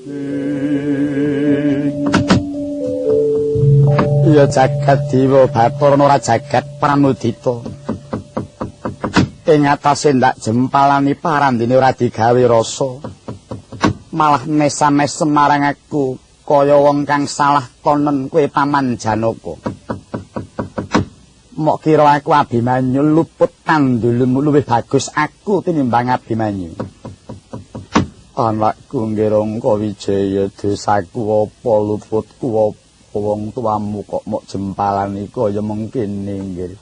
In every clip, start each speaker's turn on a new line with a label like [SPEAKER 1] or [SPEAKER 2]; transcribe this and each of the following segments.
[SPEAKER 1] Ya jagat Dewa Bathara ora jagat Pramudita. Ing atase ndak jempalani parandene ora digawe rasa. Malah mesam-mesem marang aku kaya wong kang salah tonen kowe Paman Janaka. Mok kira aku Abimanyu luput tandulmu luwih bagus aku tinimbang Abimanyu. Anakku ngerangka Wijaya dosaku apa luputku apa wong tuamu kok mok jempalani kaya mengkene nggih.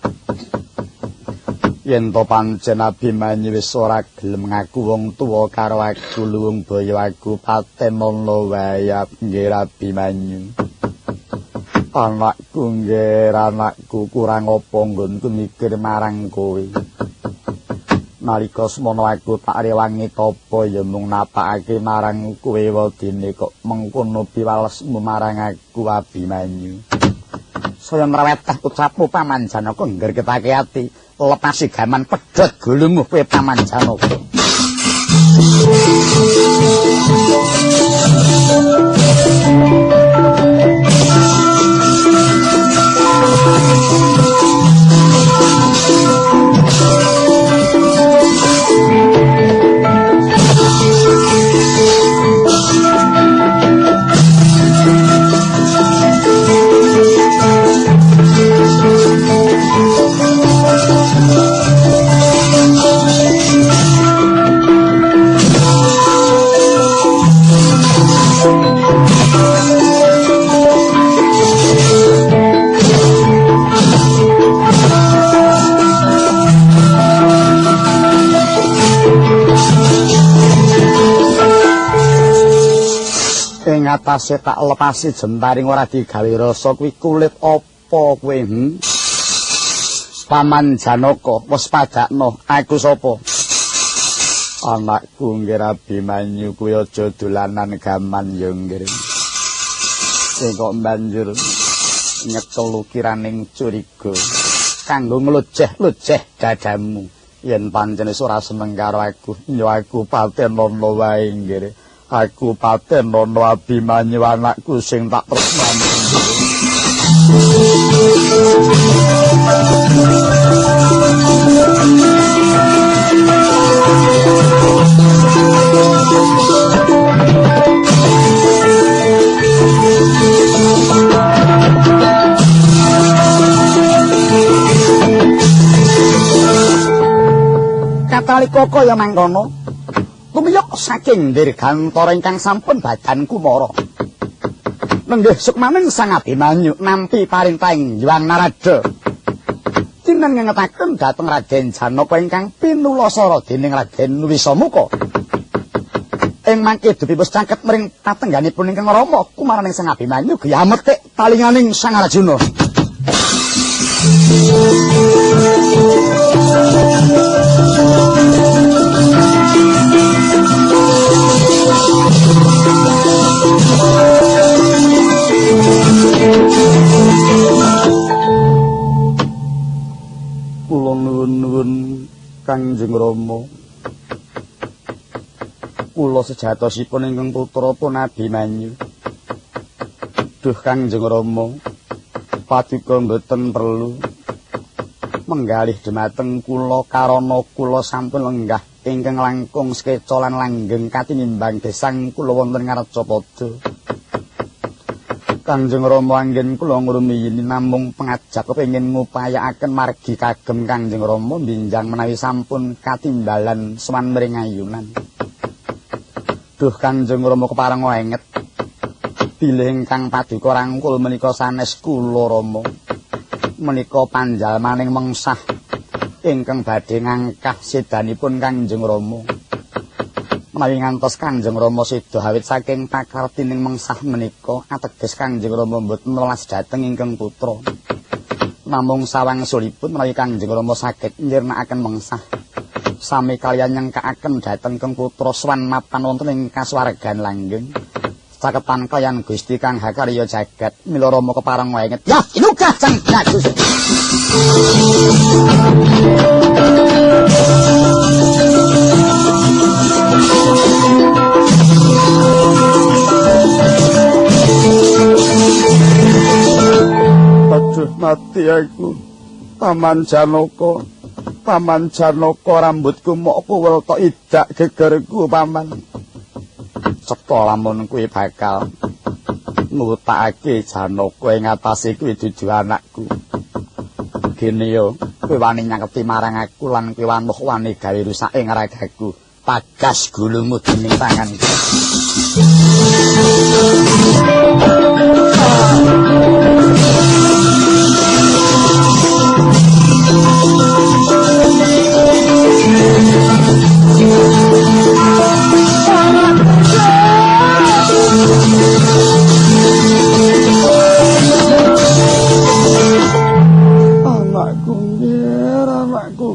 [SPEAKER 1] Yen to pancen Abimanyu wis ora gelem ngaku wong tuwa karo aku luwung baya aku patemono wae nggih Abimanyu. Anakku nggih anakku kurang apa nggonku mikir marang kowe. Nalika semono aku tak rewangi tapa ya mung napakake marang kowe wedine kok mengkono piwalesmu marang aku Abimanyu. Saya mrawetah ucapmu Paman Janaka nggergetake ati lepasi gaman pedhot gulumu kowe Paman Janaka. Atase tak lepasi jentaring ora digawe rasa kuwi kulit apa kowe Paman Janaka wis padakno aku sapa anakku nggih Abimanyu kuwi aja dolanan gaman ya nggih sing kok banjur nyekel ukiraning curiga kanggo nglojeh-lojeh dadamu yen pancen ora seneng karo aku ya aku patenono wae nggih. Aku patenono Abimanyu anakku sing tak tresnani. Katalika kaya mangkono. Tumiyok saking dirgantara ingkang sampun badanku mara. Nenggih sukmaning Sang Abimanyu nampi parintahing Hyang Narada. Tinan ngengetaken dhateng Raden Janaka ingkang pinulosara dening Raden Wisamuka. Ing mangke dipipus cangket mring tatengganipun ingkang Rama kumaraning Sang Abimanyu giyametik talinganing Sang Arjuna. Kula nuwun Kangjeng Rama. Kula sejatosipun ingkang putra pun Abimanyu. Duh Kangjeng Rama, paduka mboten perlu menggalih dhumateng kula karana kula sampun lenggah ingkang langkung sekeca lan langgeng katinimbang gesang kula wonten Ngarcapada. Kangjeng Rama anggen kula ngrumiyin namung pengajak kepengin ngupayakaken margi kagem Kangjeng Rama binjang menawi sampun katimbalan sowan mring ayunan. Duh Kangjeng Rama kepareng wenget bilih ingkang paduka rangkul menika sanes kula Rama. Menika panjalmaning mengsah ingkang badhe ngangkah sedanipun Kangjeng Rama. Menawi ngantos Kangjeng Rama seda awit saking pakartining mengsah menika ateges Kangjeng Rama mboten welas dhateng ingkang putra. Namung sawangsulipun menawi Kangjeng Rama saged nyirnakaken mengsah sami kaliyan nyengkakaken dhateng kang putra swan mapan wonten ing kasuwargan langgeng. Cakepan kaliyan Gusti Kang Hakarya jagat mila Rama kepareng wenget. Ya, inugah Sang Bagus. mati aku. Paman Janaka. Paman Janaka rambutku mok kuwel tok idak gegerku paman. Cetha lamun kuwi bakal ngutakake Janaka ing atase kuwi dudu anakku. Gene yo, kowe wani nyangketi marang aku lan kowe wani gawe rusak ing ragaku. Pagas gulumu dening tanganku. Anakku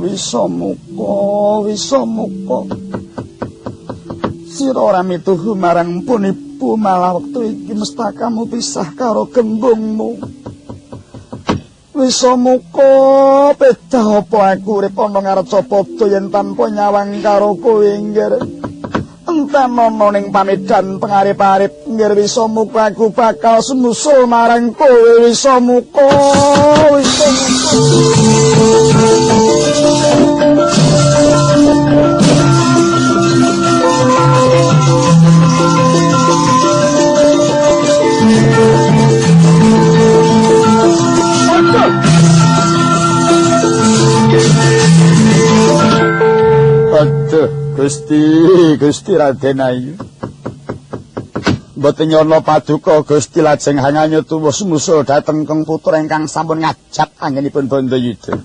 [SPEAKER 1] Wisamuka. Sira ora mituhu marang punipu malah wektu iki mestakamu pisah karo gembungmu. Wisamuka, pedah apa aku urip ana ngareca padha yen tanpa nyawang karo kowe nggih. Enten ana ning pamedan pengarep-arep nggih Wisamuka aku bakal semusul marang kowe Wisamuka. Aduh, Gusti Raden Ayu. Mboten nyono paduka Gusti lajeng hanganyo tuwuh musul dhateng Kang Putra ingkang sampun ngajap anggenipun Bandayuda.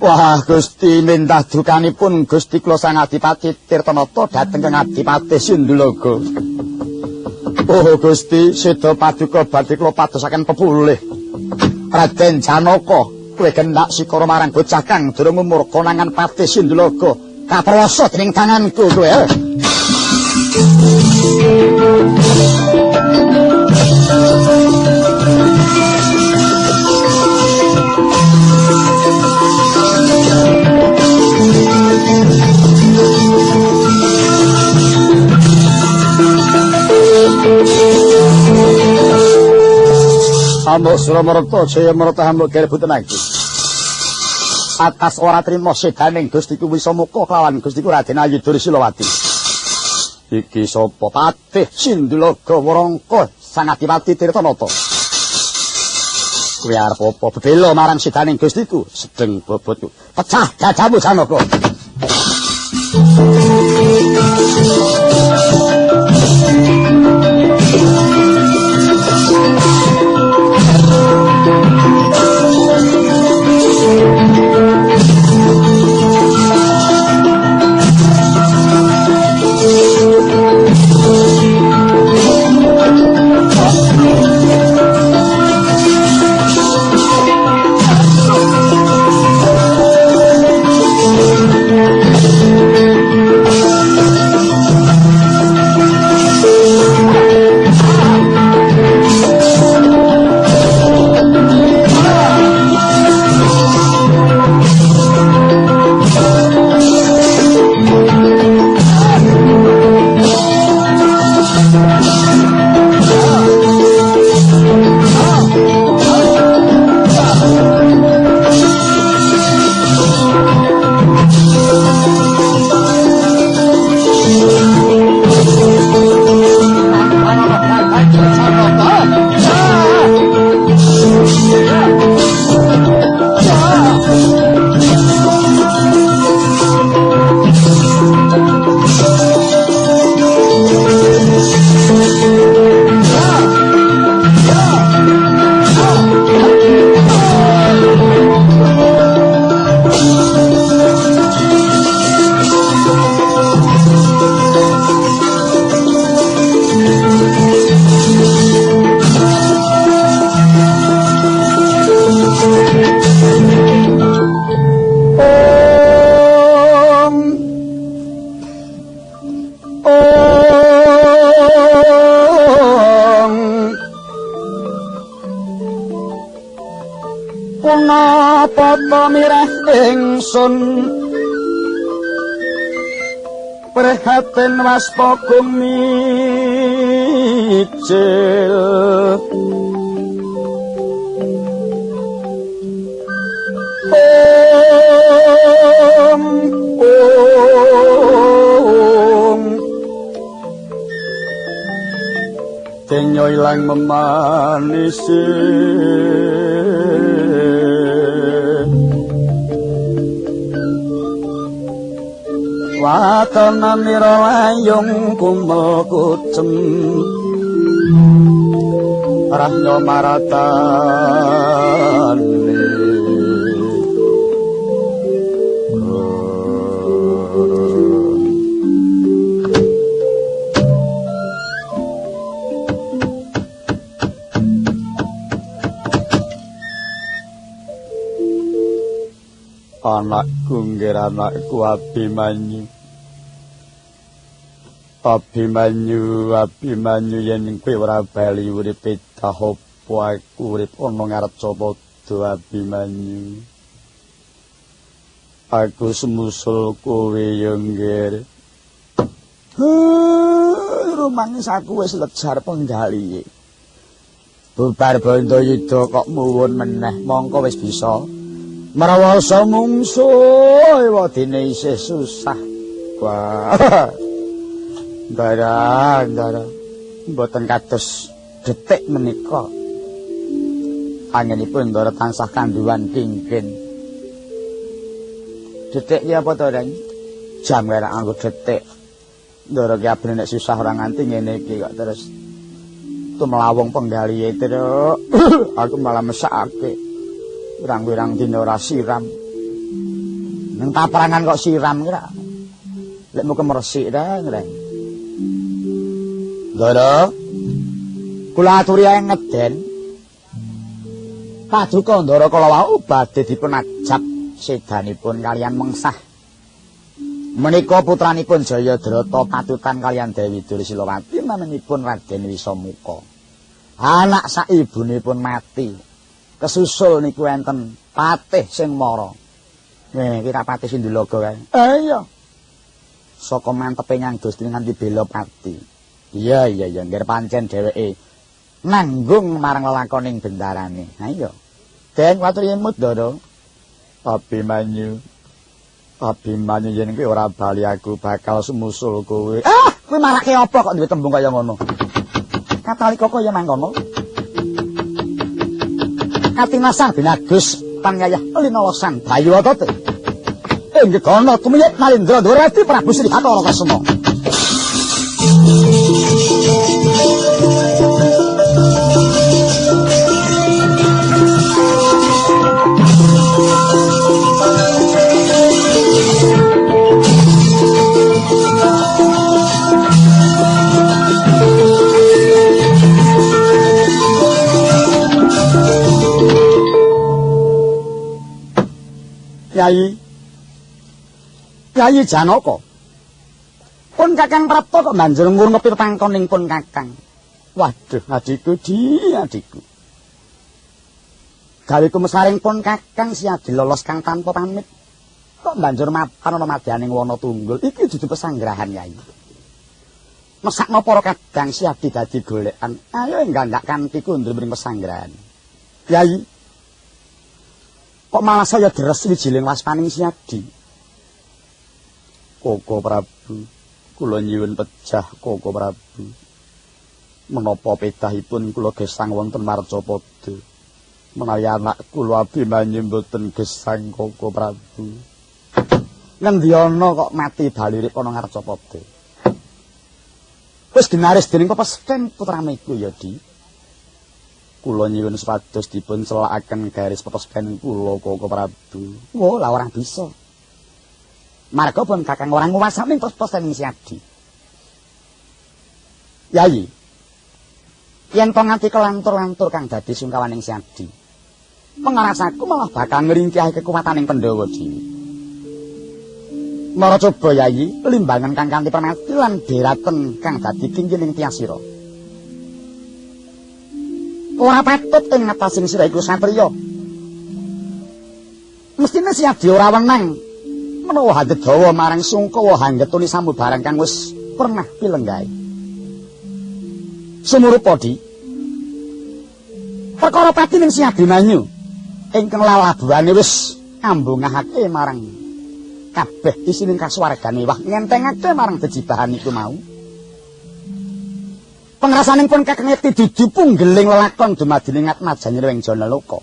[SPEAKER 1] Wah, Gusti mindah dukanipun Gusti kula Sang Adipati Tirtanata dhateng Kang Adipati Sindulaga. Oh Gusti, seda paduka badhe kula padosaken pepulih. Raden Janaka, kowe gendak sikara marang bocah kang durung umur konangan Pati Sindulaga. Kaprayosa dening tanganku kowe. Ambok Suramarta Jayamarta ambok kerebutan lagi. Atas ora trima sedaning Gustiku Wisamuka kelawan Gustiku Raden Ayudara Silawati. Iki sapa Patih Sindulaga Warangka Sang Adipati Tirtanata. Kuwi arep apa bebelo marang sedaning Gustiku sedeng bobotku. Pecah dadamu Janaka. Punapa mirah ingsun prihatin waspa kumicil Denyo ilang memanisi watanan nira layung kumel kucem rahnya maratane anakku nggih anakku Abimanyu Abimanyu yen kowe ora bali urip dahopo aku urip ana ngarep Capada Abimanyu aku semusul kowe ya nggih rumangis aku wis lejar penggali bubar banda yuda kok muwun meneh mongko wis bisa marawasa mungsuh wadine isih susah wah Ndara mboten kados detik menika angenipun Ndara tansah kanduwan kingkin detik ya apa to Ren jam ora anggo detik Ndara ki abene nek susah ora nganti ngene iki kok terus tumelawung penggali itu aku malah mesakake wirang-wirang dina ora siram nang taprangan kok siram kira lek muga meresik ta Ren Ndara kula aturi ae ngeden paduka Ndara kala wau badhe dipun ajab sedanipun kalian mengsah menika putranipun Jayadrata patutan kalian Dewi Dursilawati namanipun Raden Wisamuka anak sak ibunipun mati kesusul niku enten patih sing mara kira patih Sindulaga kae iya saka mantepe Nyang Gusti nganti bela pati iya nggih pancen dheweke nanggung marang lelakoning bendarane ha iya den watur yemut Ndara Abimanyu yen kowe ora bali aku bakal semusul kowe kowe marake apa kok duwe tembung kaya ngono katalika kaya mangkono katinasang binagus panyayah linawasan bayu atote inggih kono tumiyat Narendra Dwarati Prabu Sri Bathara Kasuma Kyai Janaka pun Kakang Prapta kok banjur ngurmepi pangkoning pun Kakang waduh adikku adikku gawe kumesaring pun Kakang siadi lolos kang tanpa pamit kok banjur mapan ana madyaning wana tunggul iki dudu pesanggrahan Kyai mesakno para kadang siadi dadi golekan ayo enggandak kanthi kundur mring pesanggrahan Kyai kok malah saya deres wijiling waspaning siadi Koko Prabu kula nyuwun pejah Koko Prabu menapa pedahipun kula gesang wonten Marcapada menawi anak kula Abimanyu mboten gesang Koko Prabu ngendi ana kok mati bali urip ana Marcapada wis dinaris dening pepesen putrane iku ya Di kula nyuwun supados dipun celakaken garis pepesen kula Koko Prabu wah lah ora bisa marga pun Kakang ora nguwasani pepesen siadi Yai yen to nganti kelantur-lantur kang dadi sungkawaning siadi pengarasaku malah bakal ngringkih kekuwataning Pandhawa dhewe mara coba Yai limbangan kang kanthi permati lan beraten kang dadi kingkining Tyasira ora patut ing ngatasing sira iku satriya mestine siadi ora wenang menawa handhet dawa marang Sungkawa hanggetuni sambubarang kang wis pernah pilenggahe sumurupa Di perkara patining si Abimanyu ingkang lalabuhane wis ambungahake marang kabeh isining kasuwargane wah ngentengake marang jejibahan iku mau. Pangrasanipun Kakang Eti dudu punggeling lelakon dumadining atmajane ing Janaloka.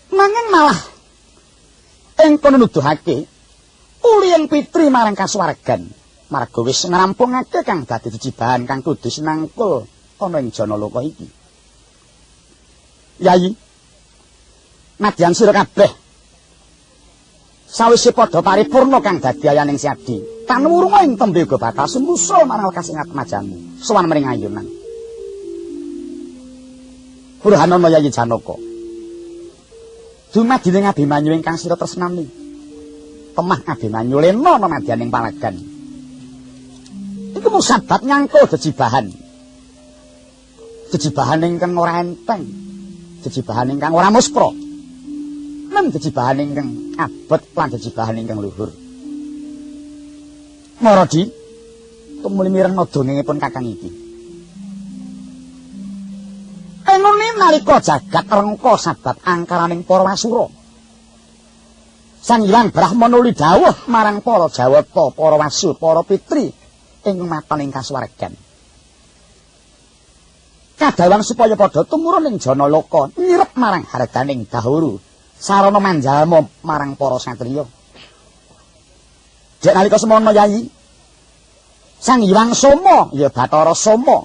[SPEAKER 1] Nanging malah engkon nuduhake uliyeng pitri marang kasuwargan marga wis ngrampungake kang dadi jejibahan kang kudu sinangkul ana ing Janaloka iki. Yayi, nadyan sira kabeh sawise padha paripurna kang dadi ayaning siadi, tanurunga ing tembe uga bakal sumusul marang kasing atmajamu sowan mring ayunan. Purhanana Yayi Janaka. Dumadining Abimanyu ingkang sira tresnani. Temah Abimanyu lena ana nadyaning palagan. Iku musabab nyangkul jejibahan. Jejibahan ingkang ora enteng. Jejibahan ingkang ora muspra. Lan jejibahan ingkang abot lan jejibahan ingkang luhur. Maradi, tumuli mireng dongengipun Kakang iki. Enune nalika jagat rengka sabab angkaraning para wasura. Sang Hyang Brahma nuli dawuh marang para Jawata, para wasu, para pitri ing mataning kasuwargan. Kadhawang supaya padha tumurun ing Janaloka nyirep marang harganing dahuru sarana manjalma marang para satriya. Dek nalika semono Yayi, Sang Hyang Soma ya Bathara Soma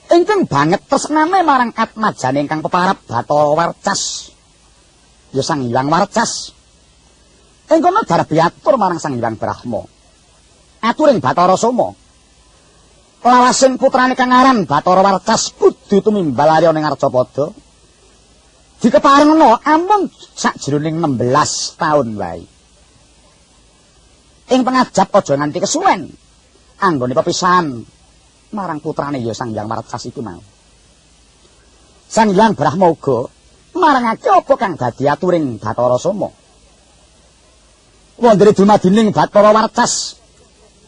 [SPEAKER 1] ingkang banget tresnane marang atmajane ingkang peparap Bathara Warcas. Ya Sang Hyang Warcas. Engkono darbi atur marang Sang Hyang Brahma. Aturing Bathara Soma. Lawasing putrane kang aran Bathara Warcas kudu tumimbal arya ning Arcapada. Dikeparengna amung sakjroning 16 taun wae. Ing pengajap aja nganti kesuwen anggone pepisahan marang putrane ya Sang Hyang Warcas iku mau. Sang Hyang Brahma uga marangake apa kang dadi aturing Bathara Soma. Wondere dumadining Bathara Warcas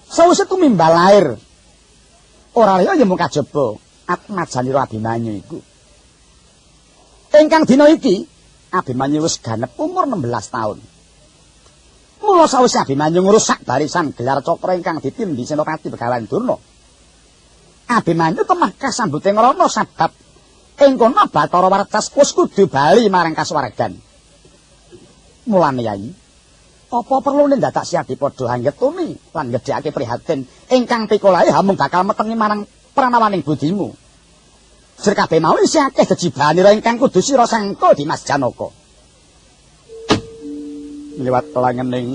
[SPEAKER 1] sawise tumimbal lair ora liya ya mung kajaba atmajanira Abimanyu iku. Ingkang dina iki Abimanyu wis ganep umur 16 taun. Mula sawise Abimanyu ngrusak barisan gelar cakra ingkang ditindhi Senopati Begawan Durna. Abimanyu temah kasambuting rana sabab ing kono Bathara Warcas wis kudu bali marang kasuwargan. Mulane Yayi, apa perlu dadak siadi padha anggetuni lan gedhekake prihatin ingkang pikolahe hamung bakal metengi marang pranawaning budimu. Sir kabeh mau isih akeh jejibahanira ingkang kudu sira sangka Dimas Janaka. Liwat langening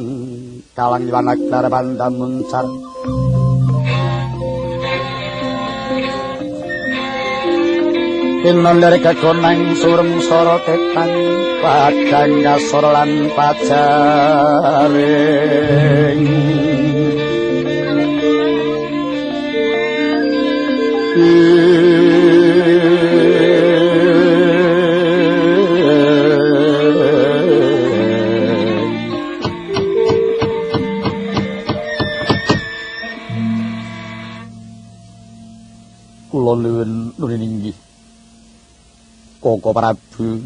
[SPEAKER 1] kalang Iwanagara Pandamuncar. Pinonder kekonang surem sorotetan padang kasor lan pajaring kula nuwun nuringgih Koko Prabu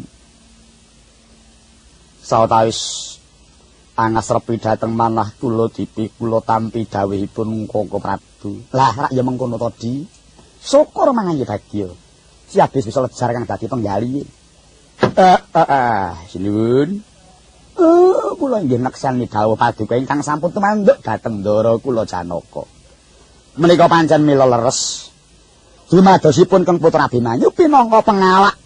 [SPEAKER 1] sawetawis angas repi dhateng manah kula dipi kula tampi dawuhipun Koko Prabu. Lah rak ya mengkono to Di. Syukur mangayi bagya. Siabis bisa lejar kang dadi penggali. Sinuwun. Kula nggih neksani dawuh paduka ingkang sampun tumandhuk dhateng Ndara kula Janaka. Menika pancen mila leres. Dumadosipun Kang Putra Abimanyu pinangka pengawak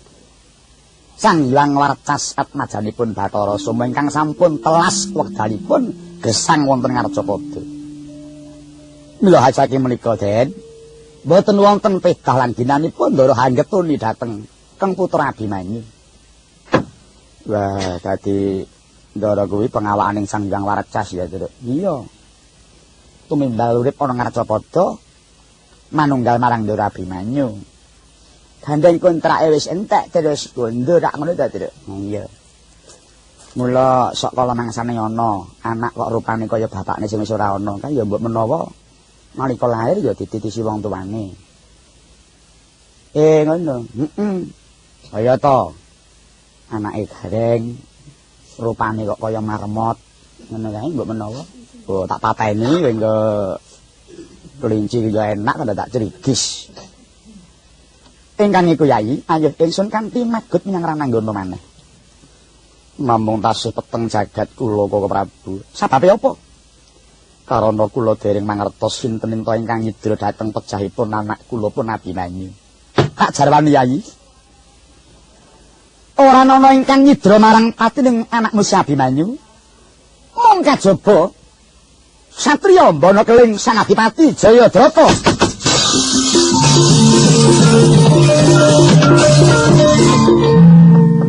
[SPEAKER 1] Sang Hyang Warcas atmajanipun Bathara Soma ingkang sampun telas wekdalipun gesang wonten Arcapada. Mila hajake menika Den, boten wonten pedah lan ginanipun Ndara anggetuni dhateng Kang Putra Abimanyu. Wah, dadi Ndara kuwi pengawakaning Sang Hyang Warcas ya, Tru. Iya. Tumimbal urip ana Arcapada manunggal marang Ndara Abimanyu. Gandeng kontrake wis entek terus gondo rak ngono ta, Tru. Iya. Mula sok kala mangsane ana anak kok rupane kaya bapakne sing wis ora ana, kan ya mbok menawa nalika lahir ya dititisi wong tuane. Ngono. Kaya to. Anake gareng Rupane kok kaya marmot. Ngono kae mbok menawa. Oh, tak pateni kowe engko kelinci ya enak kan tak cerigis. Ingkang iku Yai, ayo ingsun kanthi magut menyang Rananggana maneh. Namung tasih peteng jagat kula Koko Prabu. Sababe apa? Karana kula dereng mangertos sinten ento ingkang nyidra dhateng pejahipun anak kula pun Abimanyu. Tak jarwani Yai. Ora ana ingkang nyidra marang patining anakmu si Abimanyu. Mung kajaba Satriya Mbana Keling Sang Adipati Jayadrata.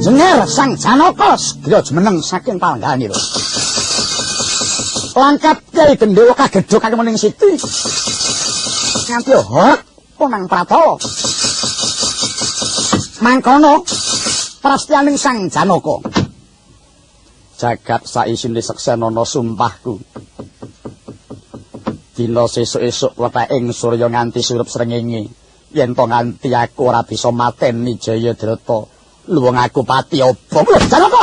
[SPEAKER 1] Jenger Sang Janaka segera jumeneng saking palengganira. Langkat Kyai Gendhewa kagedhok kakemening siti. Nganti hok punang Pratawa. Mangkono prastianing Sang Janaka. Jagat saisine seksenana sumpahku. Dina sesuk-esuk wetehing surya nganti surup srengenge. Yen to nganti aku ora bisa mateni Jayadrata, luwung aku pati obong lho Janaka.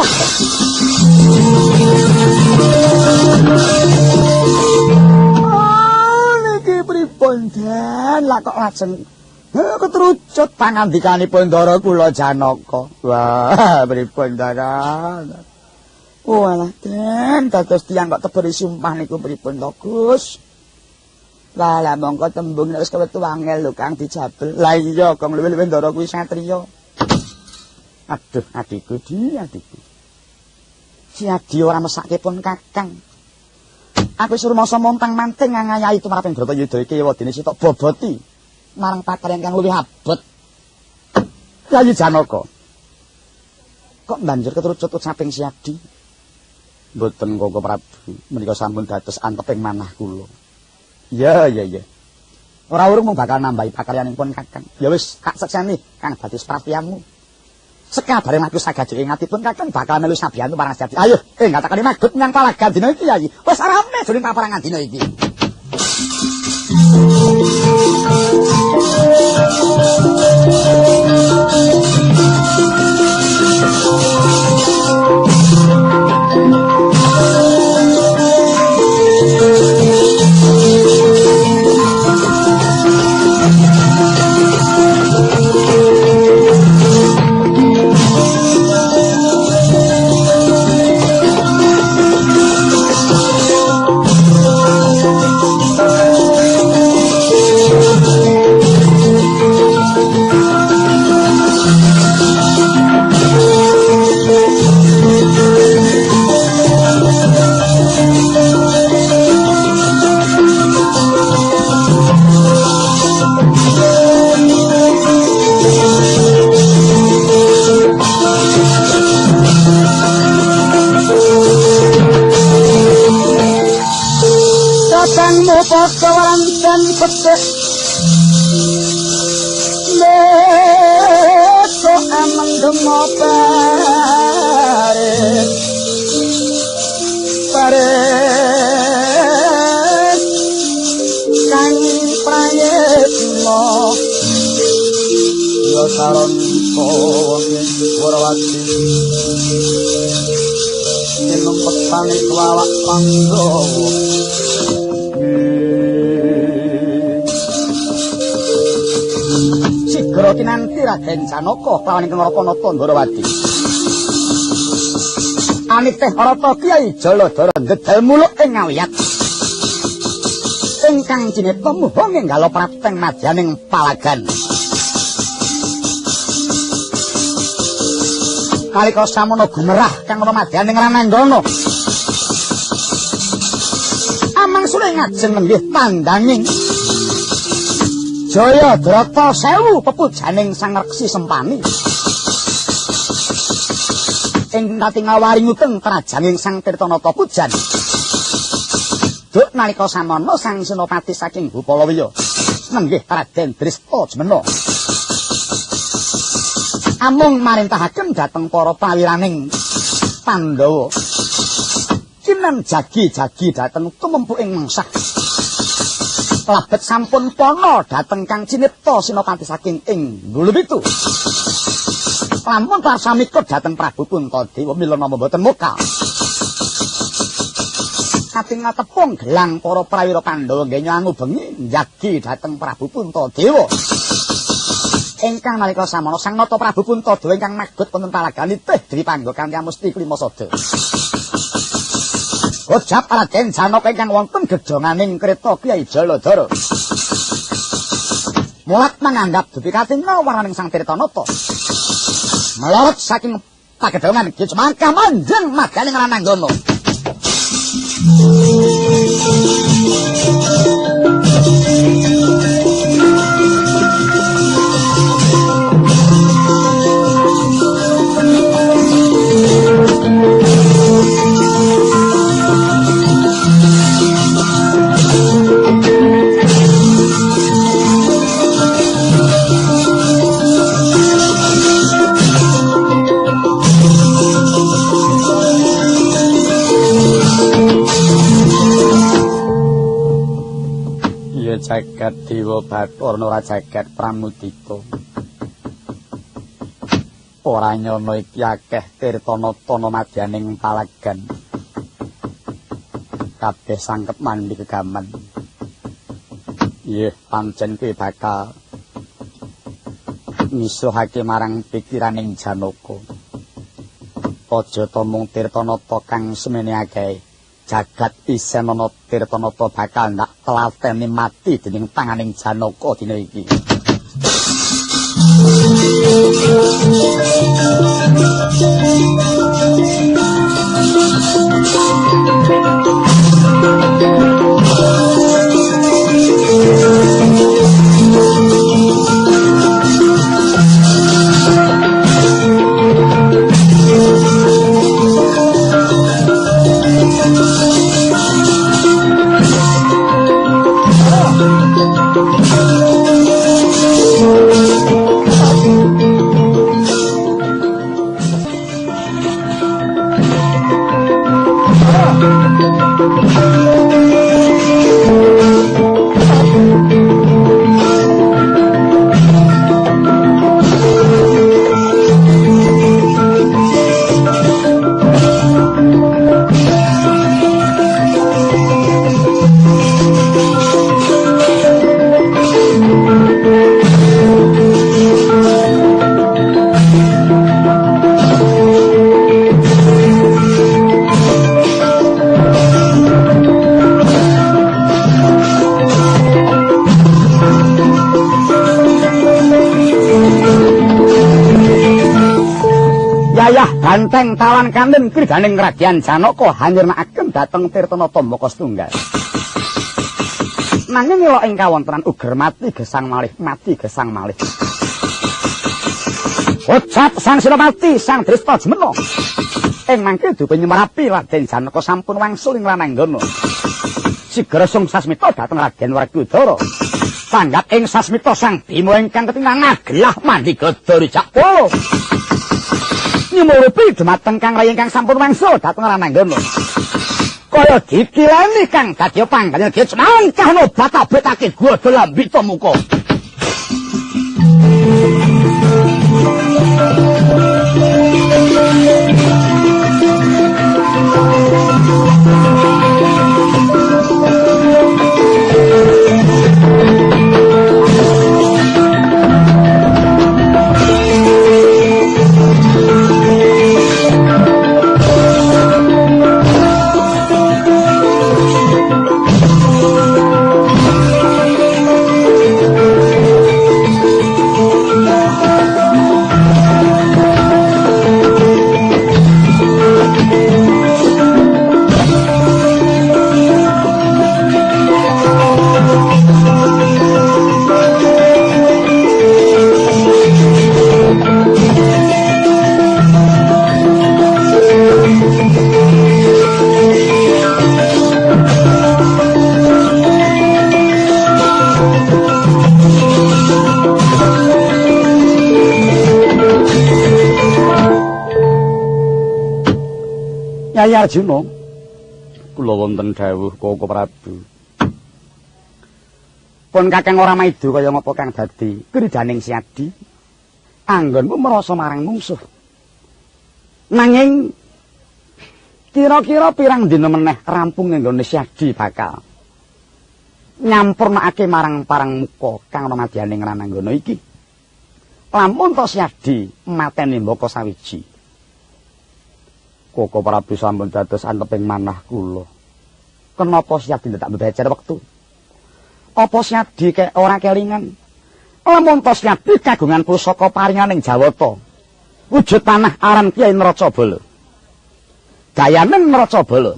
[SPEAKER 1] Niki pripun den lah kok lajeng ketrucut pangandikanipun Ndara kula Janaka. Wah, pripun daran. Walah den dados tiyang kok teberi sumpah niku pripun to Gus? Lah mongko tembung nek wis kewetu angel lho Kang dijabel. Lah iya kong luwih-luwih Ndara kuwi satriya. Aduh adikku adikku. Si Adi ora mesake pun Kakang. Aku suruh masa montang-manting ngayai itu marang Bratayuda iki wadine sitok boboti marang pakarian kang luwih abot. Yayi Janaka. Kok banjur keterucut saping si Adi? Mboten Koko Prabu, menika sampun dados anteping manah kula. Ya. Ora urung mung bakal nambahi pakaryanipun Kakang. Ya wis, Kak sekseni Kang dadi prastiyamu. Sekabare mlaku sagajeng ngatipun Kakang bakal melu sabiyantu marang Adi. Ayo, ngatakani magut menyang palagan dina iki Yai. Wis rame jroning paparangan dina iki. Kawaran dan petek Leto amang demo paret kang prayetno yo saron kowong Warawati jeneng petani kelawak Pandhawa. Sigara kinanti Raden Janaka kelawan ingkang Ratanata Ndarawati. Aniteh Rata Kyai Jaladara ndedal muluk ing ngawiyat. Ingkang jineta muhung enggal prateng madyaning palagan. Kalika samono gumerah kang ana madyaning Rananggana. Amang sule ngajeng nenggih tandanging Jayadrata sewu pepujaning Sang Reksi Sempani. Ing kating ngawaringuteng trajanging Sang Tirtanata pujan. Duk nalika samono Sang Senopati saking Bupalawiya nenggih Raden Dresta Jemena. Amung marintahaken dhateng para prawiraning Pandhawa. Kinan jagi-jagi dhateng tumempuking mengsah. Labet sampun pono dhateng Kang Cinipta Senopati saking ing Ngulupitu. Lamun prasamika dhateng Prabu Puntadewa mila nama mboten mokal. Katingal tepung gelang para prawira Pandhawa nggih nyangu bengi njagi dhateng Prabu Puntadewa. Ingkang nalika samana Sang Nata Prabu Puntadewa ingkang magot wonten palagani teh Dewi Pangga kanthi amusti Klimasada. Gojap Raden Janaka ingkang wonten gejonganing kreta Kyai Jaladara. Mulat manganggap dupi katingal waraning Sang Tirtanata. Melorot saking pagedongan Ki Cemangkah manjing maganing Rananggana. Jagat Dewa Bathara ora jagat Pramudita. Ora nyono iki akeh tirta-nata madyaning palagan. Kabeh sangkep mandi kegaman. Nggih, pancen kuwi bakal misuhake marang pikiraning Janaka. Aja ta mung tirta-nata kang semene akeh. Jagat Pisenana Tirtanata bakal ndak telateni mati dening tanganing Janaka dina iki. Banteng tawan kanten kridaning Krajaan Janaka hanyurnakaken dhateng Tirtanata Maka Setunggal. Nanging mila ing kawontenan uger mati gesang malih. Ucap Sang Sinopati Sang Drestajemena. Ing mangke dupe nyemarapi Raden Janaka sampun wangsul ing Rananggana. Sigara sumsasmita dhateng Raden Werkudara. Tanggap ing sasmita Sang Bima ingkang ketingal ngagelah mandigada Ricakpala. Nyumurupi dumateng Kang Rai ingkang sampun wangsul dhateng Rananggana. Kaya dikilani Kang dadi panggalnya Ki Cemangkah nobat abetake Gwada Lambita Muka. Nyai Arjuna, kula wonten dawuh Koko Prabu. Pun Kakang ora maido kaya ngapa Kang dadi kridaning siadi. anggonmu merasa marang mungsuh. Nanging kira-kira pirang dina meneh rampung nggone Syadi bakal nyampurnakake marang parang muka kang ana madyaning rananggana iki. Lamun to Syadi mateni mbaka sawiji. Koko Prabu sampun dados anteping manah kula. Kenapa Syadi tak bebajar wektu? Apa Syadi kek ora kelingan? Lamun to Syadi kagungan pusaka paringaning Jawata. Wujud panah aran Kyai Nracabala. Gayane Nracabala.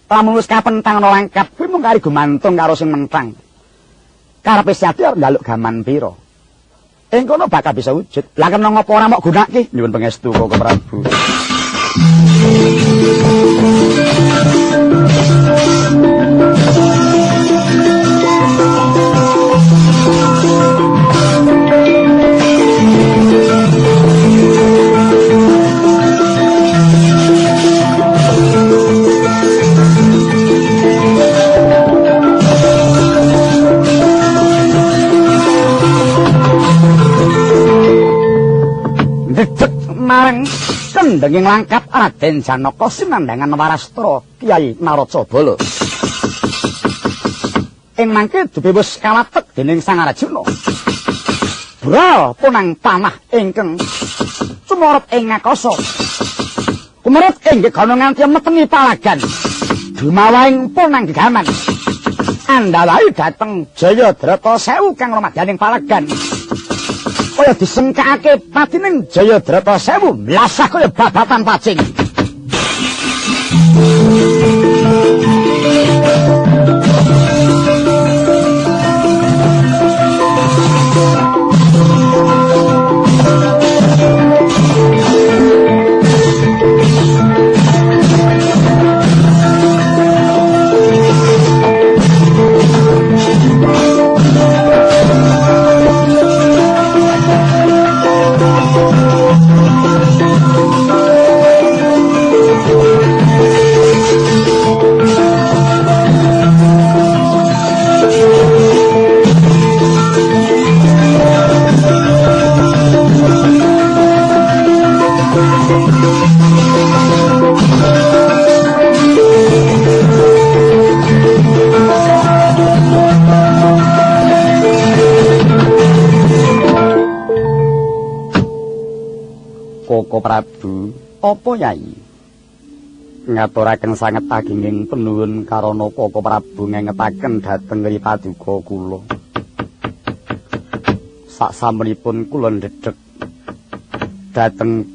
[SPEAKER 1] Lamun wis kapentang ana langkap kuwi mung kari gumantung karo sing mentang. Karepe Syadi arep njaluk gaman pira? Ing kono bakal bisa wujud. Lah kena ngapa ora mok gunakake? Nyuwun pangestu Koko Prabu. Dedek marang kendhenging langkap Raden Janaka sinandhangan Warastra Kyai Naracabala. Ing mangke dupe wis kawatek dening Sang Arjuna. Bral punang panah ingkang sumorot ing ngakasa. Kumerut ing gegana nganti meteni palagan. Dumawaing punang gegaman. Andalahi dhateng Jayadrata Sewu kang rumadyaning palagan. Kaya disengkake patining Jayadrata Sewu mlasah kaya babatan pacing. Koko Prabu, apa Yai? Ngaturaken sanget agenging penuwun karana Koko Prabu ngengetaken dhateng Ripaduka kula. Saksampunipun kula ndedhek dhateng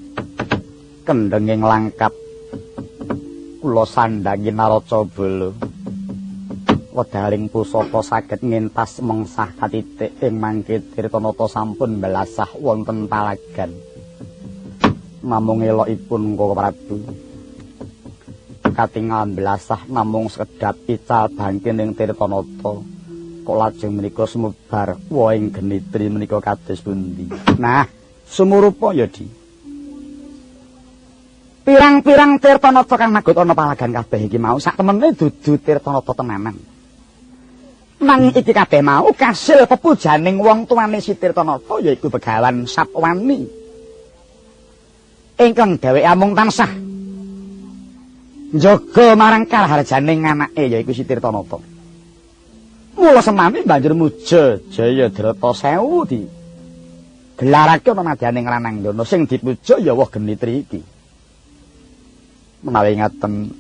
[SPEAKER 1] kendhenging langkap kula sandhangi Naracabala. Wedaling pusaka saged ngentas mengsah katitik ing mangke Tirtanata sampun mbelasah wonten palagan. Namung elokipun Koko Prabu. Katingal belasah namung sekedhap ical bangke ning Tirtanata. Kok lajeng menika sumebar woing genitri menika kados pundi? Nah, sumurupa ya Di. Pirang-pirang Tirtanata kang magot ana palagan kabeh iki mau sak temene dudu Tirtanata tenanan. Nang iki kabeh mau kasil pepujaning wong tuane si Tirtanata yaiku Begawan Sapwani. Ingkang dheweke amung tansah njaga marang kaharjaning anake yaiku si Tirtanata. Mula semami banjur muja Jayadrata Sewu di gelarake ana madyaning rananggana sing dipuja ya woh genitri iki. Menawi ngaten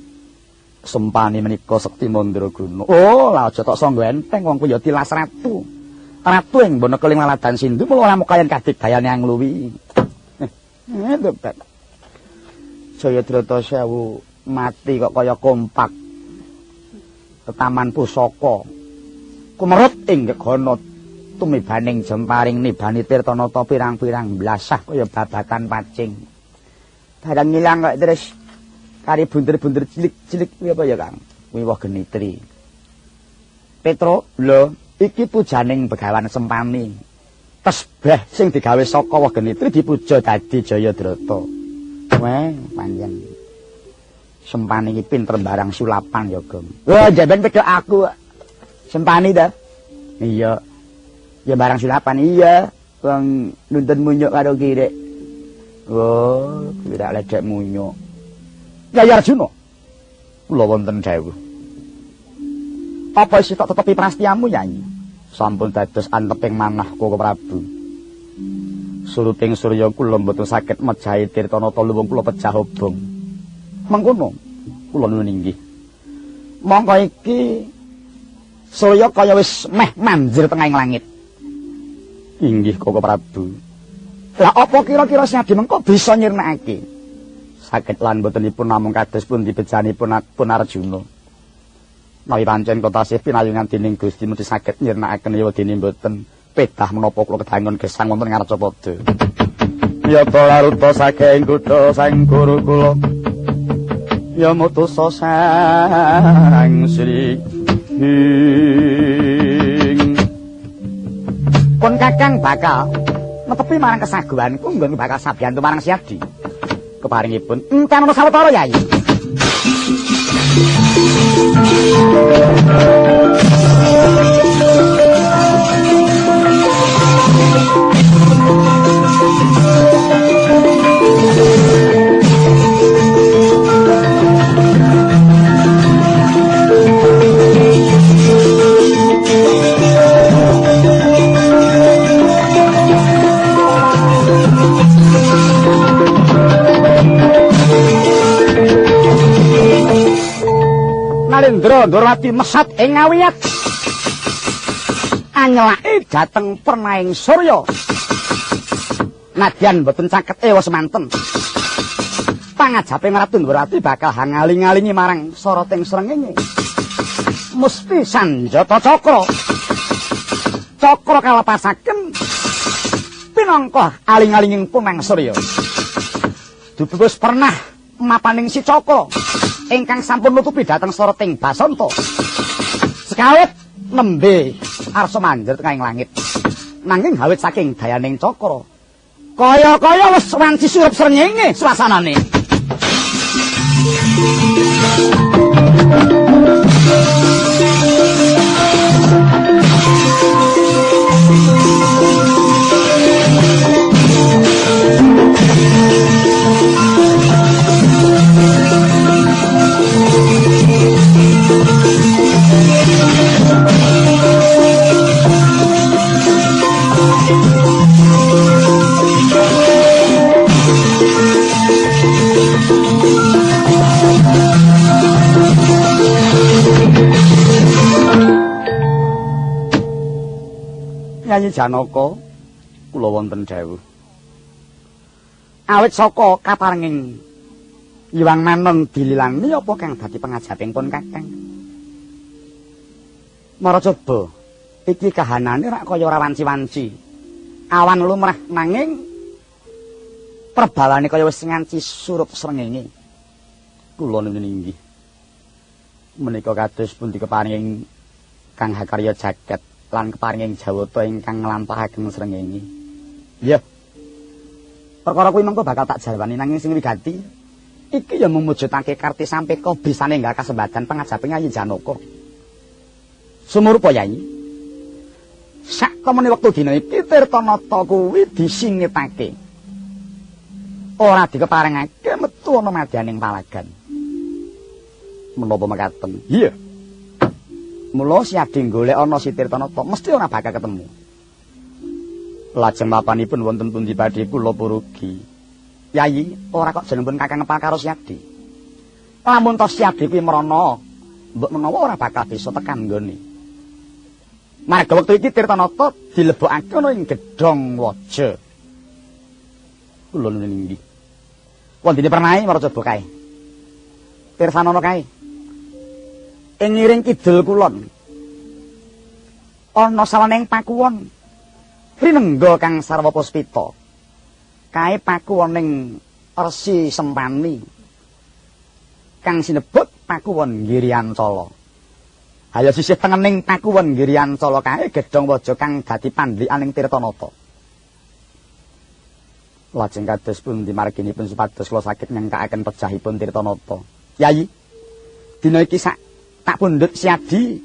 [SPEAKER 1] sempani menika sekti mandraguna. Oh, la aja tok sangga enteng wong kuwi ya tilas ratu. Ratu ing bono keling laladan sindu mula ora mukayan kadigdayane angluwi. Jayadrata Sewu mati kok kaya kompak. Tetaman pusaka. Kumerut ing gegana tumibaning jemparing nibani Tirtanata pirang-pirang blasah kaya babatan pacing. Dadang ngilang kok terus kari bunder-bunder cilik-cilik kuwi apa ya, Kang? Kuwi woh genitri. Petro, lho, iki pujaning Begawan Sempani. Tesbeh sing digawe saka woh genitri dipuja dadi Jayadrata. Weh, panjen. Sempani iki pinter barang sulapan ya, Gong. Wah, jaban pedhok aku. Sempani ta? Iya. Ya barang sulapan iya. Wong nuntun munyuk karo kirek. Oh, tidak ledek munyuk. Yai Arjuna. Kula wonten dawuh. Apa isih tak tetepi prastiamu, Yai? Sampun dados anteping manah Koko Prabu. Suluting surya kula mboten saged mejahi Tirtanata luwung kula pejah obong. Mengkono kula nuwun inggih. Mongko iki surya kaya wis meh manjir tengahing langit. Inggih Koko Prabu. Lah apa kira-kira Siadi mengko bisa nyirnakake? Saged lan botenipun namung kados pun dibejanipun Arjuna. Nawi pancen kotasih pinayungan dening Gusti mesti saged nyirnakaken ya dene mboten pedah menapa kula kedangun gesang wonten Ngarcapada. Ya laruta saking kutha sang guru kula. Ya mutusa sang Sri pun Kakang bakal netepi marang kesaguhanku nggon bakal sabiyantu marang Siadi. Keparingipun entan ana sawetara Yai. Nalendra Ndorowati mesat ing ngawiyat anyelake dhateng pernaing surya. Nadyan boten caket ewa semanten. Pangajaping Ratu Ndorowati bakal hangaling-alingi marang soroting srengenge. Musti Sanjata Cakra. Cakra kalepasaken pinangka aling-alinging punang surya. Dudukus pernah mapaning si Cakra ingkang sampun nutupi dhateng soroting Basanta. Sekawit nembe arsa manjir tengahing langit. Nanging hawit saking dayaning Cakra kaya-kaya wis wanci surup srengenge swasanane. Nyai Janaka kula wonten dawuh. Awit saka kaparenging Hyang Manon dililani apa kang dadi pangajaping pun Kakang? Maracaba, iki kahanane rak kaya ora wanci-wanci. Awan lumrah nanging perbalane kaya wis nganci surup srengenge. Kula nuwun inggih. Menika kados pundi keparinging Kang Hakarya Jagat lan keparinging Jawata ingkang nglampahaken srengenge. Iya. Perkara kuwi mengko bakal tak jawani nanging sing wigati iki ya memujudake karti sampeka bisane nggal kasembadan pangajaping Nyai Janaka. Sumurupa Yai. Sak temene wektu dina iki Tirtanata kuwi disingitake. Ora dikeparengake metu ana madyaning palagan. Menapa mekaten? Iya. Mula Siadi golek ana si Tirtanata mesti ora bakal ketemu. Lajeng mapanipun wonten pundi badhe kula purugi. Yai, ora kok jenengipun Kakang ngepal karo Siadi. Lamun to Siadi kuwi mrana, mbok menawa ora bakal bisa tekan nggone. Marga wektu iki Tirtanata dilebokake ana ing gedhong waja. Kula nuwun inggih. Wondene pernahe maracaba kae. Pirsanana kae. Ing ngiring kidul kulon ana sawaning pakuwon rinengga Kang Sarwa Puspita. Kae pakuwoning Resi Sempani kang sinebut pakuwon Giriancala. Haya sisih tengening pakuwon Giriancala kae gedhong waja kang dadi pandhikaning Tirtanata. Lajeng kados pundi marginipun supados kula saged nyengkakaken pejahipun Tirtanata. Yai, dina iki sak tak pundhut Siadi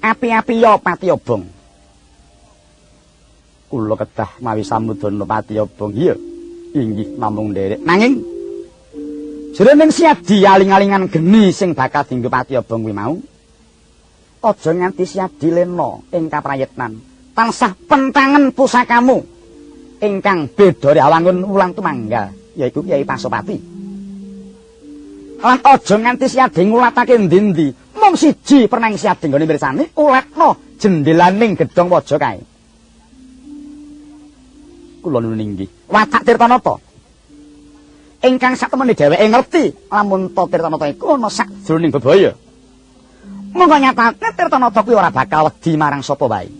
[SPEAKER 1] api-api ya pati obong. kula kedah mawi samudana Patiobong. Iya, inggih namung nderek. Nanging jroning siadi aling-alingan geni sing bakal dienggo Patiobong kuwi mau, aja nganti siadi lena ing kaprayitnan. Tansah pentangen pusakamu ingkang beda awangun wulang tumanggal, yaiku Kyai Pasopati. Lan aja nganti siadi ngulatake endi-endi, mung siji pernah siadi nggone mirsani, uletno jendelaning gedhong waja kae. Kula nuwun inggih. Watak Tirtanata ingkang satemene dheweke ngerti lamun ta Tirtanata iku ana sakjroning bebaya. Monggo nyatane Tirtanata kuwi ora bakal wedi marang sapa wae.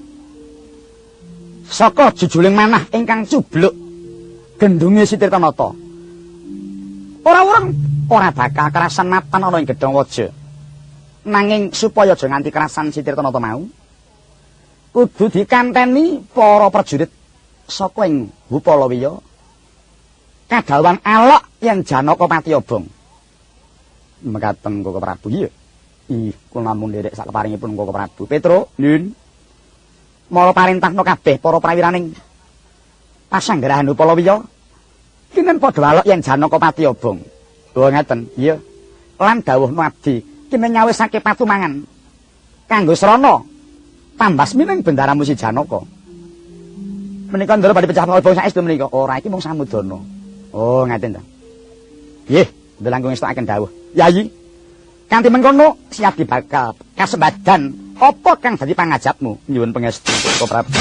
[SPEAKER 1] Saka jujuling manah ingkang cubluk gendunge si Tirtanata. Ora urung ora bakal kerasan mapan ana ing gedhong waja. Nanging supaya aja nganti kerasan si Tirtanata mau, kudu dikanteni para prajurit saka ing Hupalawiya kagawan alok yen Janaka Patiobong. Mekaten Koko Prabu. Iya. Kula namung nderek sak keparingipun Koko Prabu. Petro, Nun. Mala parentahna kabeh para prawiraning pasanggarahan Hupalawiya kinen padha alok yen Janaka Patiobong. Oh ngeten. Iya. Lan dawuhna abdi kinen nyawisake patumangan kanggo srana tambasmi ning bendaramu si Janaka. Menika ndara badhe pecah obong saestu menika. Ora iki mung samudana. Oh, ngaten ta. Nggih, ndelangkung ngestakaken dawuh. Yayi. Kanthi mengkono siap dibakal kasembadan apa kang dadi pangajapmu? Nyuwun pangestu Koko Prabu.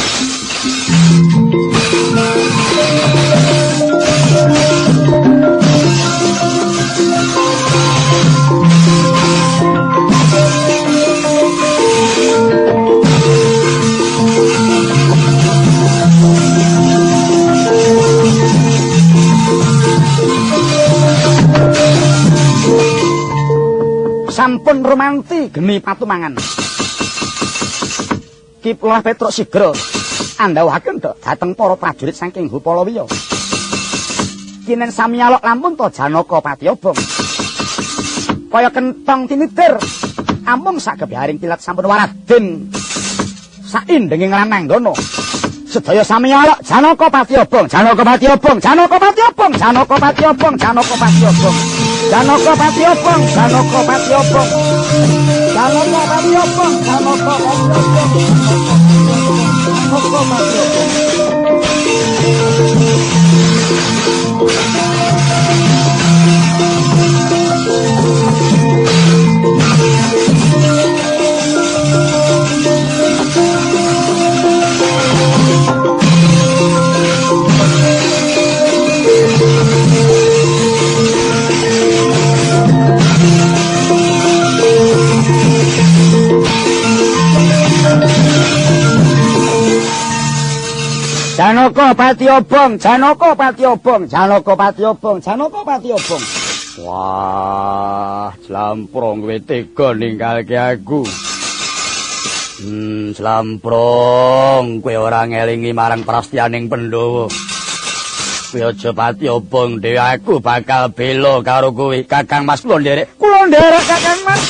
[SPEAKER 1] Sampun romanti geni patumangan. Kiplah Petruk sigra andhawuhaken dhateng para prajurit saking Hupalawiya. Kinen sami alok lampun to Janaka Patiobong. Kaya kentong tinitir amung sak gebyaring tilat sampun waraden saindenging lananggana. Sedaya sami alok Janaka Patiobong, Janaka Patiobong, Janaka Patiobong, Janaka Patiobong, Janaka Patiobong. Janaka Patiobong, Janaka Patiobong. Janaka Patiobong, Janaka Patiobong. Janaka Patiobong. Janaka Patiobong, Janaka Patiobong, Janaka Patiobong, Janaka Patiobong. Wah, Jlamprong kowe tega ninggalke aku. Jlamprong, kowe ora ngelingi marang prastianing Pandhawa. Kowe aja Patiobong dhewe, aku bakal bela karo kowe. Kakang Mas kula nderek. Kula nderek Kakang Mas.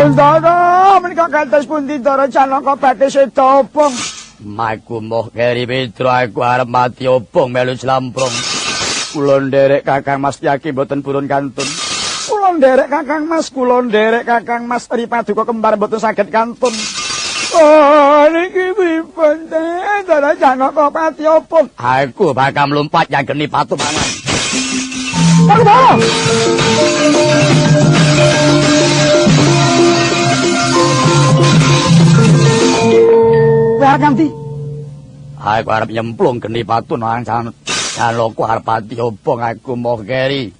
[SPEAKER 1] Ndara menika kantos pundi Ndara Janaka badhe seda obong. Maku moh keri Pedro aku arep mati obong melu Jlamprong. Kula nderek Kakang Mas Yaki mboten purun kantun. Kula nderek Kakang Mas, kula nderek Kakang Mas Ripaduka kembar mboten saged kantun. Oh niki pripun Ndara Janaka Patiobong. Aku bakal mlumpat nyageni patumangan. Arep nganti? Aku arep nyemplung geni patu nang Janaka arep Patiobong aku moh keri.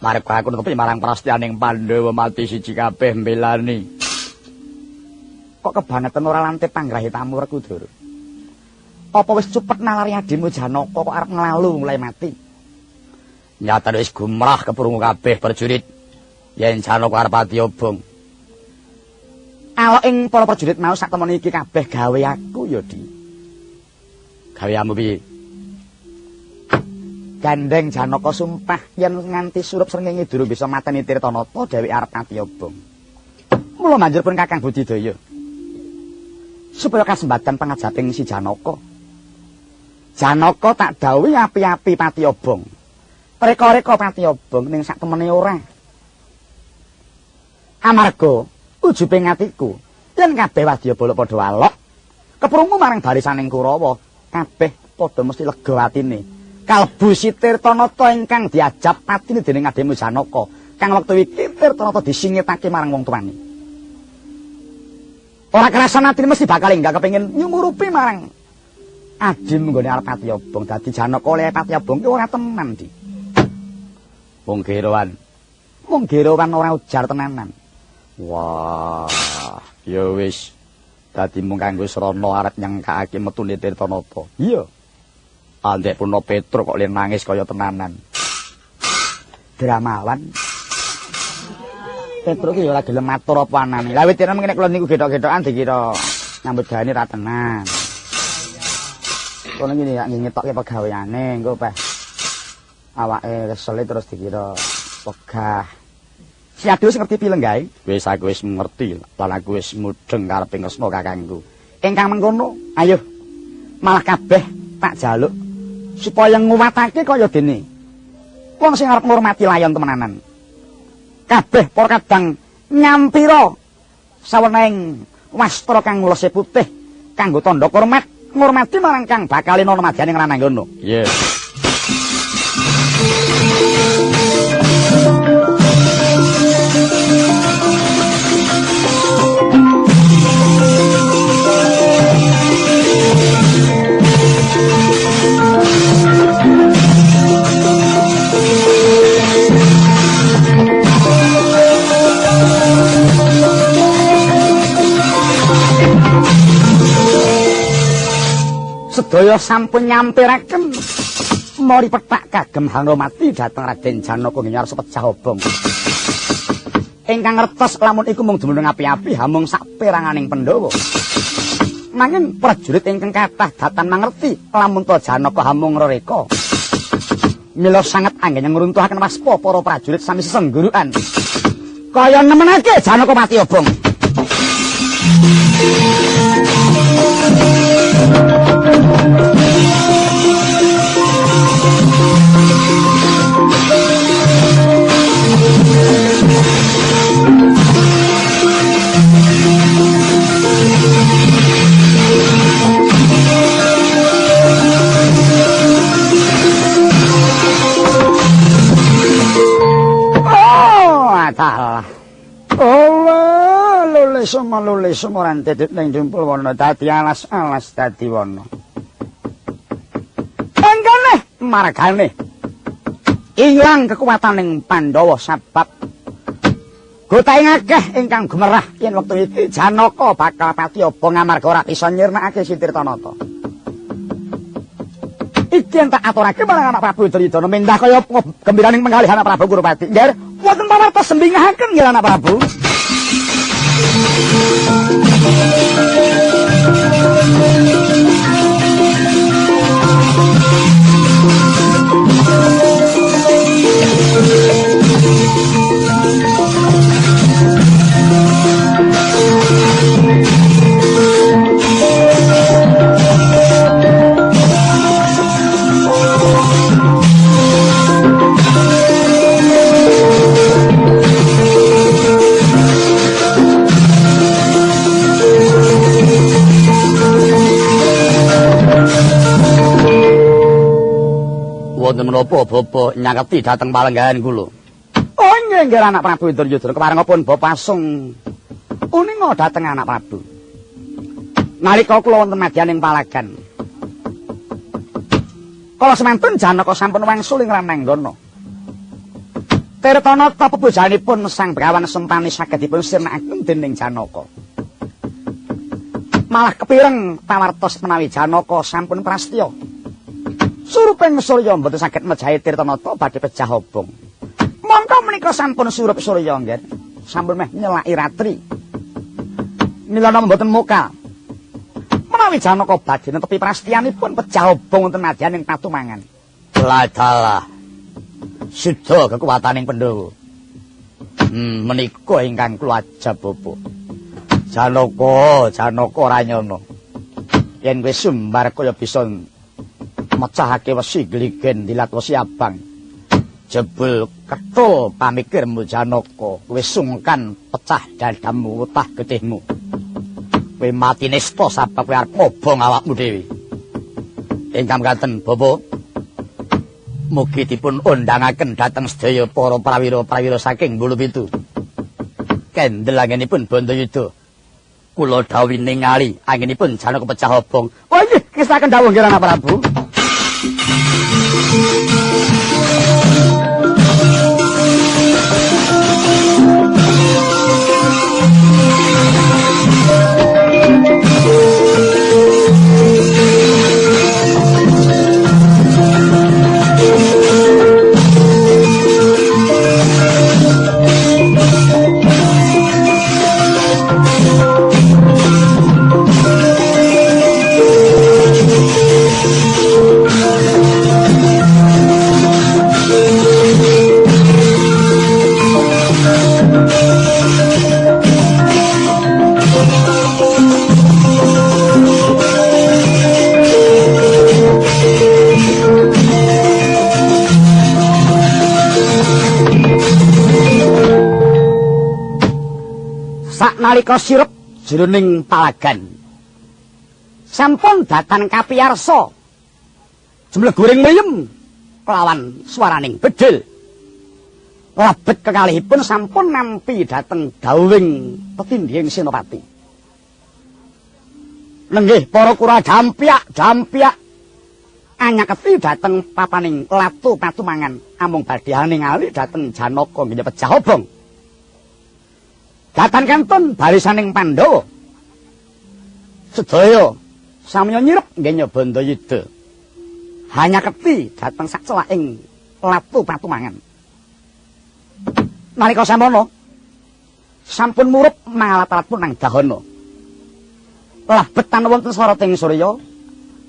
[SPEAKER 1] Marga aku netepi marang prastianing Pandhawa mati siji kabeh mbelani. Kok kebangetan ora lante panggrahe tamu Rekudara? Apa wis cepet nalari adimu Janaka kok arep nglalu mulai mati? Nyata wis gumrah keprungu kabeh prajurit yen Janaka arep Patiobong. Alok ing para prajurit mau sak temene iki kabeh gawe aku ya, Di. Gawe amu piye? gandeng Janaka sumpah yen nganti surup srengenge durung bisa mateni Tirtanata dheweke arep mati obong. Mula banjur pun Kakang Budidaya supaya kasembatan pangajaping si Janaka. Janaka tak dawuhi api-api pati obong. Reka-reka pati obong ning sak temene ora. Amarga ujubing atiku yen kabeh wadyabala padha walok keprungu marang barisaning Kurawa, kabeh padha mesti lega atine. Kalbu si Tirtanata ingkang diajab patine dening ademu Janaka, kang wektu iki Tirtanata disingitake marang wong tuane. Ora kerasan atine mesti bakal enggak kepengin nyumurupi marang adem nggone arep pati obong. Dadi Janaka oleh pati obong ki ora tenan, Di. Wong Girawan ora ujar tenanan. Wah, ya wis. Dadi mung kanggo srana arep nyengkakake metune Tirtanata. Iya. Andek Purna Petruk kok le nangis kaya tenanan. Dramawan. Petruk ki ya ora gelem matur apa anane. Lah witene mengene kula niku gedhok-gedhokan dikira nyambut gawe ra tenan. Kula ngene ya ngetokke pegaweane engko peh awake kesel terus dikira pegah. Si Adu wis ngerti pilenggahe. Wis aku wis ngerti lan aku wis mudheng karepe ngesna kakangku. Ingkang mengkono, ayo malah kabeh tak jaluk supaya nguwatake kaya dene wong sing arep ngurmati layon temenanan. Kabeh para kadang nyampira sawenehing wastra kang mulese putih kanggo tandha hormat ngurmati marang kang bakal ana madyaning rananggono. Yes. Sedaya sampun nyampiraken mari petak kagem hangromati dhateng Raden Janaka ngenyar sepecah obong. Ingkang ngertos lamun iku mung dumunung api-api hamung saperanganing Pandhawa. Nanging prajurit ingkang kathah datan mangerti lamun to Janaka hamung rereka. Mila sanget anggen ngruntuhaken waspa para prajurit sami sesenggurukan. Kaya nemenake Janaka mati obong. Talah. Allah, lulih sumoran tetet ning jumpul wana dadi alas-alas dadi wana. Enggane margane. Ilang kekuwataning Pandhawa sebab gotaing akeh ingkang gemerah yen wektu iki Janaka bakal pati obong amarga ora bisa nyirnakake si Tirtanata. Iki entak aturake marang anak Prabu Duryudana mendah kaya gembiraning penggalih anak Prabu Kurupati. Nggih, wonten pawartos sembingahaken nggih anak Prabu. Wonten menapa Bapa nyaketi dhateng palenggahan kula? Oh nggih anak Prabu Duryudana keparengipun Bapa asung uninga dhateng anak Prabu. Nalika kula wonten madyaning palagan. Kala semanten Janaka sampun wangsul ing rananggana. Tirtanata pebojanipun Sang Begawan Sempani saged dipun sirnakaken dening Janaka. Malah kepireng pawartos menawi Janaka sampun prastya. Suruping Surya mboten saged mejahi Tirtanata badhe pecah obong. Mongko menika sampun surup Surya nggih. Sampun meh nyelaki ratri. Milana mboten muka. Menawi Janaka badhe netepi prastiyanipun pecah obong wonten madyaning patumangan. Allah taala. Sida kekuwataning Pandhawa. Menika ingkang kula ajab Bapak. Janaka ora nyono. Yen wis sumbar kaya bisa mecahake wesi gligen dilat wesi abang. Jebul ketul pamikirmu Janaka, wis sungkan pecah dadamu utah getihmu. Kowe mati nista sabab kowe arep ngobong awakmu dhewe. Ingkang kanten Bapak, mugi dipun undangaken dhateng sedaya para prawira-prawira saking Bulupitu. Kendel angenipun Bandayuda. Kula dawuh ningali angenipun Janaka pecah obong. Oh nggih, kisaken dawuh nggih Rama Prabu. Nalika sirup jroning palagan sampun datan kapiyarsa jemleguring mriyem kelawan swaraning bedhil labet kekalihipun sampun nampi dhateng dawuhing tetindhing Senopati. Nenggih para kura dampyak anyaketi dhateng papaning latu patumangan amung badhe ningali dhateng Janaka nggih pecah obong. Datan kantun barisaning Pandhawa. Sedaya samya nyirep nggih nyoba Bandayuda. Hanya keti dhateng sak celaking latu patumangan. Nalika samono sampun murup mangalat-alatipun nang dahana. Labetan wonten soroting surya,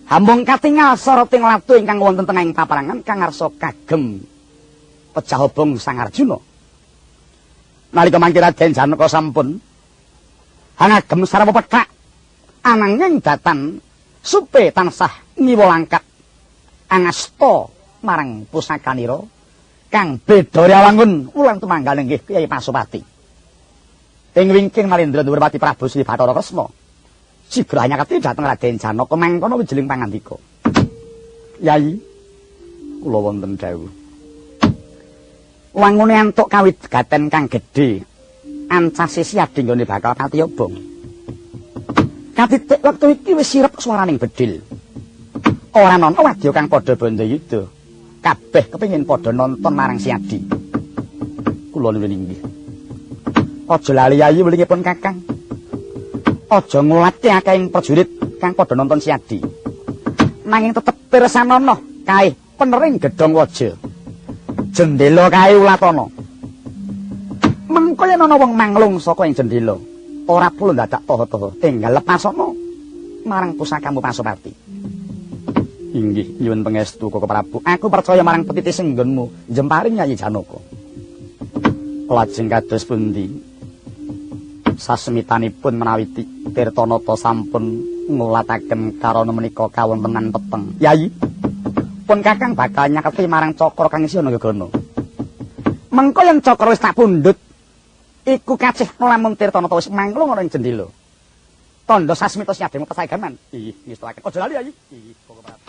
[SPEAKER 1] hambung katingal soroting latu ingkang wonten tengahing paparangan kang ngarsa kagem pecah obong Sang Arjuna. Nalika mangke Raden Janaka sampun ngagem sarwa pethak ananging datan supe tansah ngiwolangkat angasta marang pusakanira kang beda rawangun ulang tumanggal inggih Kyai Pasupati. Ing wingking Narendra Durpati Prabu Sri Bathara Kresna sigra nyaketi dhateng Raden Janaka mangkono wijiling pangandika. Yai kula wonten dawuh. Wangune antuk kawit gaten kang gedhe ancase siadi nggone bakal pati obong. Katitik wektu iki wis sirep swaraning bedhil. Ora ana wadya kang padha Bandayuda. Kabeh kepengin padha nonton marang siadi. Kula nuwun inggih. Aja lali Yayi welingipun Kakang. Aja ngulati akehing prajurit kang padha nonton siadi. Nanging tetep pirsanana kae penering gedhong waja. Jendela kae ulatana. Mengko yen ana wong manglung saka ing jendela, ora perlu dadak toho-toho, tinggal lepasana marang pusakamu Pasupati. Inggih, nyuwun pangestu Koko Prabu. Aku percaya marang petiti senggonmu jemparing Nyai Janaka. Lajeng kados pundi? Sasemitanipun menawi Tirtanata sampun ngulataken karana menika kawontenan peteng. Yai pun Kakang bakal nyaketi marang cakra kang isi ana gegana. Mengko yen cakra wis tak pundhut, iku kacih lamun Tirtanata wis manglung ana ing jendela. Tandha sasmita siadeng pesagaman. Nggih, ngestakaken. Aja lali Yai. Nggih, Koko Prabu.